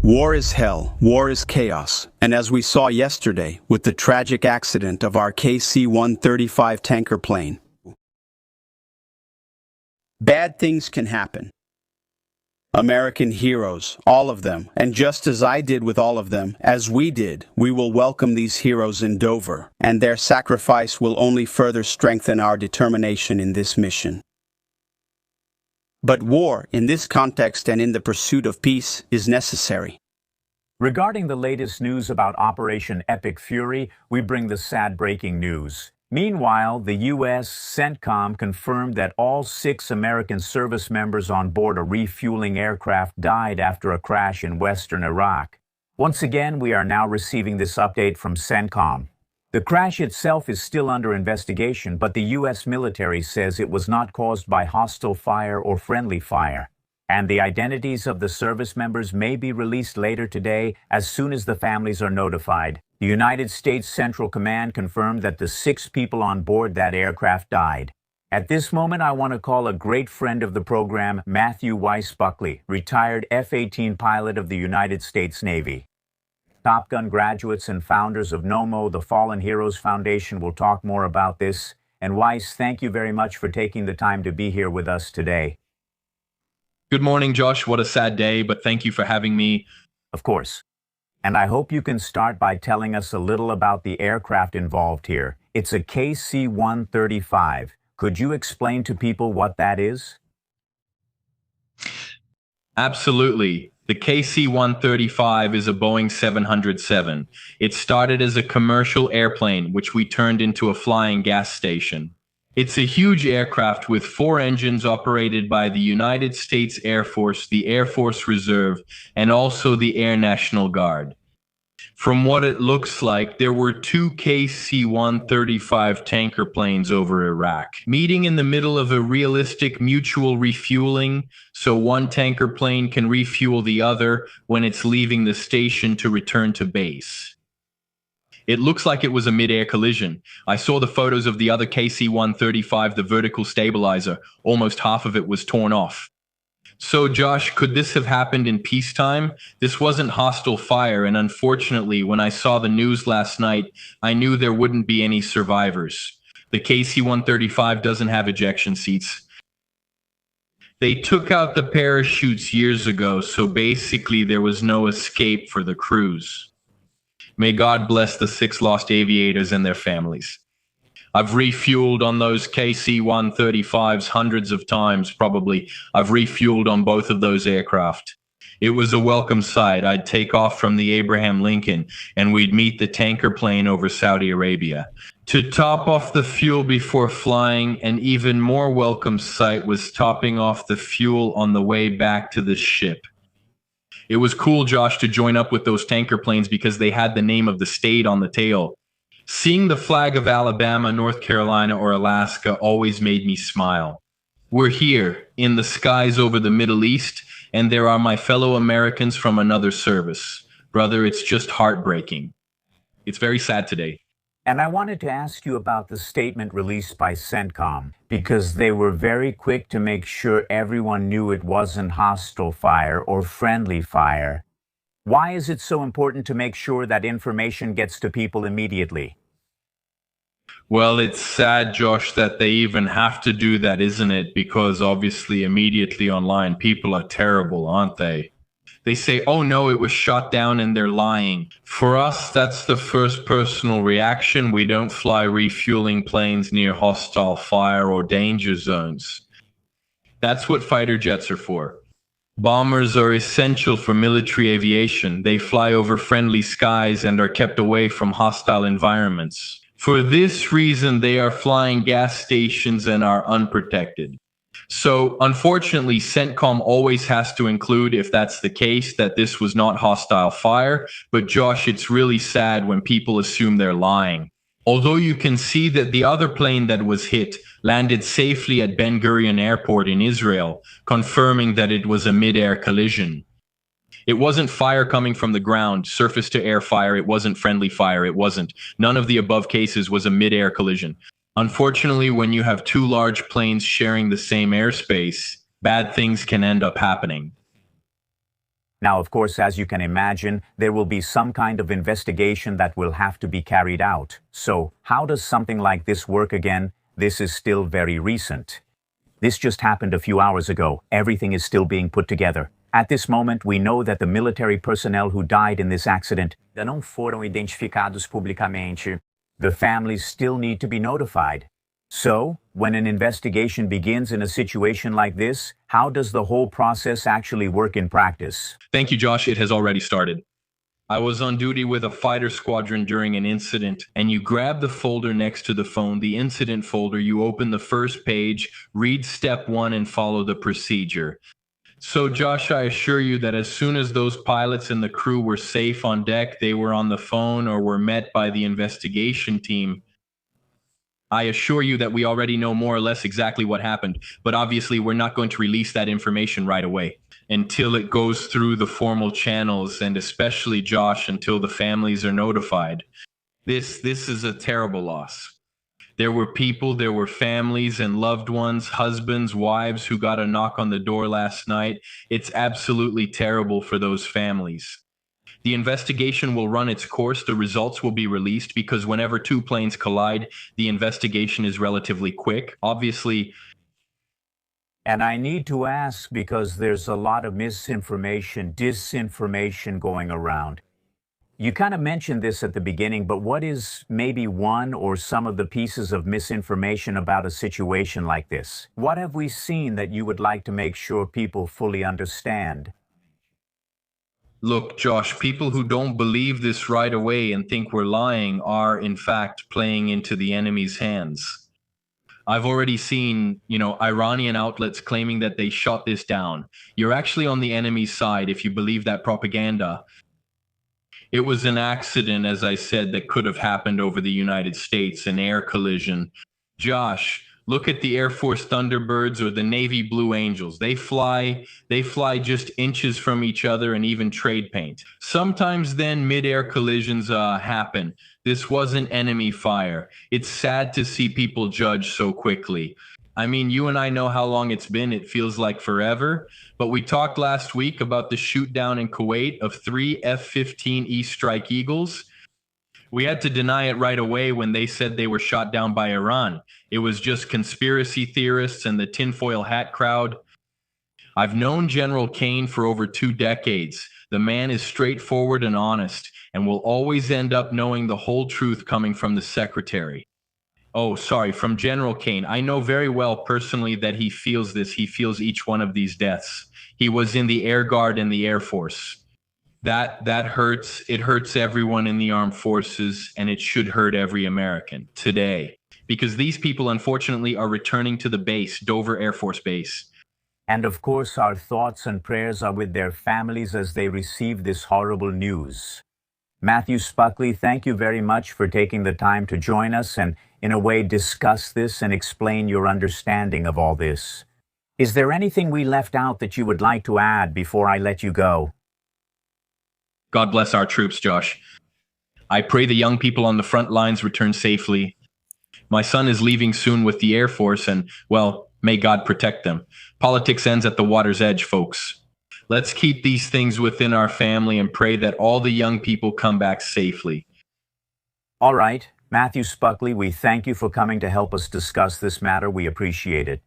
War is hell, war is chaos, and as we saw yesterday with the tragic accident of our KC-135 tanker plane, bad things can happen. American heroes, all of them, and just as I did with all of them, as we did, we will welcome these heroes in Dover, and their sacrifice will only further strengthen our determination in this mission. But war, in this context and in the pursuit of peace, is necessary. Regarding the latest news about Operation Epic Fury, we bring the sad breaking news. Meanwhile, the U.S. CENTCOM confirmed that all 6 American service members on board a refueling aircraft died after a crash in western Iraq. Once again, we are now receiving this update from CENTCOM. The crash itself is still under investigation, but the U.S. military says it was not caused by hostile fire or friendly fire. And the identities of the service members may be released later today as soon as the families are notified. The United States Central Command confirmed that the 6 people on board that aircraft died. At this moment, I want to call a great friend of the program, Matthew Weiss Buckley, retired F-18 pilot of the United States Navy. Top Gun graduates and founders of NOMO, the Fallen Heroes Foundation, will talk more about this. And Weiss, thank you very much for taking the time to be here with us today. Good morning, Josh. What a sad day, but thank you for having me. Of course. And I hope you can start by telling us a little about the aircraft involved here. It's a KC-135. Could you explain to people what that is? Absolutely. The KC-135 is a Boeing 707. It started as a commercial airplane, which we turned into a flying gas station. It's a huge aircraft with 4 engines operated by the United States Air Force, the Air Force Reserve, and also the Air National Guard. From what it looks like, there were 2 KC-135 tanker planes over Iraq, meeting in the middle of a realistic mutual refueling, so one tanker plane can refuel the other when it's leaving the station to return to base. It looks like it was a mid-air collision. I saw the photos of the other KC-135, the vertical stabilizer. Almost half of it was torn off. So, Josh, could this have happened in peacetime? This wasn't hostile fire, and unfortunately, when I saw the news last night, I knew there wouldn't be any survivors. The KC-135 doesn't have ejection seats. They took out the parachutes years ago, so basically there was no escape for the crews. May God bless the 6 lost aviators and their families. I've refueled on those KC-135s hundreds of times, probably. I've refueled on both of those aircraft. It was a welcome sight. I'd take off from the Abraham Lincoln, and we'd meet the tanker plane over Saudi Arabia. To top off the fuel before flying, an even more welcome sight was topping off the fuel on the way back to the ship. It was cool, Josh, to join up with those tanker planes because they had the name of the state on the tail. Seeing the flag of Alabama, North Carolina, or Alaska always made me smile. We're here, in the skies over the Middle East, and there are my fellow Americans from another service. Brother, it's just heartbreaking. It's very sad today. And I wanted to ask you about the statement released by CENTCOM, because they were very quick to make sure everyone knew it wasn't hostile fire or friendly fire. Why is it so important to make sure that information gets to people immediately? Well, it's sad, Josh, that they even have to do that, isn't it? Because obviously immediately online, people are terrible, aren't they? They say, oh no, it was shot down and they're lying. For us, that's the first personal reaction. We don't fly refueling planes near hostile fire or danger zones. That's what fighter jets are for. Bombers are essential for military aviation. They fly over friendly skies and are kept away from hostile environments. For this reason, they are flying gas stations and are unprotected. So, unfortunately, CENTCOM always has to include, if that's the case, that this was not hostile fire. But Josh, it's really sad when people assume they're lying. Although you can see that the other plane that was hit landed safely at Ben Gurion Airport in Israel, confirming that it was a mid-air collision. It wasn't fire coming from the ground, surface-to-air fire. It wasn't friendly fire. It wasn't. None of the above cases was a mid-air collision. Unfortunately, when you have 2 large planes sharing the same airspace, bad things can end up happening. Now, of course, as you can imagine, there will be some kind of investigation that will have to be carried out. So, how does something like this work again? This is still very recent. This just happened a few hours ago. Everything is still being put together. At this moment, we know that the military personnel who died in this accident ainda não foram identificados publicamente. the families still need to be notified. So, when an investigation begins in a situation like this, how does the whole process actually work in practice? Thank you, Josh. It has already started. I was on duty with a fighter squadron during an incident, and you grab the folder next to the phone, the incident folder, you open the first page, read step 1, and follow the procedure. So, Josh, I assure you that as soon as those pilots and the crew were safe on deck, they were on the phone or were met by the investigation team. I assure you that we already know more or less exactly what happened, but obviously we're not going to release that information right away until it goes through the formal channels, and especially, Josh, until the families are notified. This is a terrible loss. There were people, there were families and loved ones, husbands, wives who got a knock on the door last night. It's absolutely terrible for those families. The investigation will run its course. The results will be released because whenever two planes collide, the investigation is relatively quick. Obviously, And I need to ask because there's a lot of misinformation, disinformation going around. You kind of mentioned this at the beginning, but what is maybe one or some of the pieces of misinformation about a situation like this? What have we seen that you would like to make sure people fully understand? look, Josh, people who don't believe this right away and think we're lying are, in fact, playing into the enemy's hands. I've already seen, Iranian outlets claiming that they shot this down. You're actually on the enemy's side if you believe that propaganda. It was an accident, as I said, that could have happened over the United States, an air collision. Josh, look at the Air Force Thunderbirds or the Navy Blue Angels. They fly just inches from each other and even trade paint. Sometimes then mid-air collisions happen. This wasn't enemy fire. It's sad to see people judge so quickly. I mean, you and I know how long it's been. It feels like forever. But we talked last week about the shoot down in Kuwait of 3 F-15E Strike Eagles. We had to deny it right away when they said they were shot down by Iran. It was just conspiracy theorists and the tinfoil hat crowd. I've known General Kane for over 2 decades. The man is straightforward and honest and will always end up knowing the whole truth coming from the secretary. Oh, sorry, from General Kane. I know very well personally that he feels this. He feels each one of these deaths. He was in the Air Guard and the Air Force. That hurts. It hurts everyone in the armed forces, and it should hurt every American today. Because these people, unfortunately, are returning to the base, Dover Air Force Base. And of course, our thoughts and prayers are with their families as they receive this horrible news. Matthew Spuckley, thank you very much for taking the time to join us and, in a way, discuss this and explain your understanding of all this. Is there anything we left out that you would like to add before I let you go? God bless our troops, Josh. I pray the young people on the front lines return safely. My son is leaving soon with the Air Force, and, well, may God protect them. Politics ends at the water's edge, folks. Let's keep these things within our family and pray that all the young people come back safely. All right, Matthew Spuckley, we thank you for coming to help us discuss this matter. We appreciate it.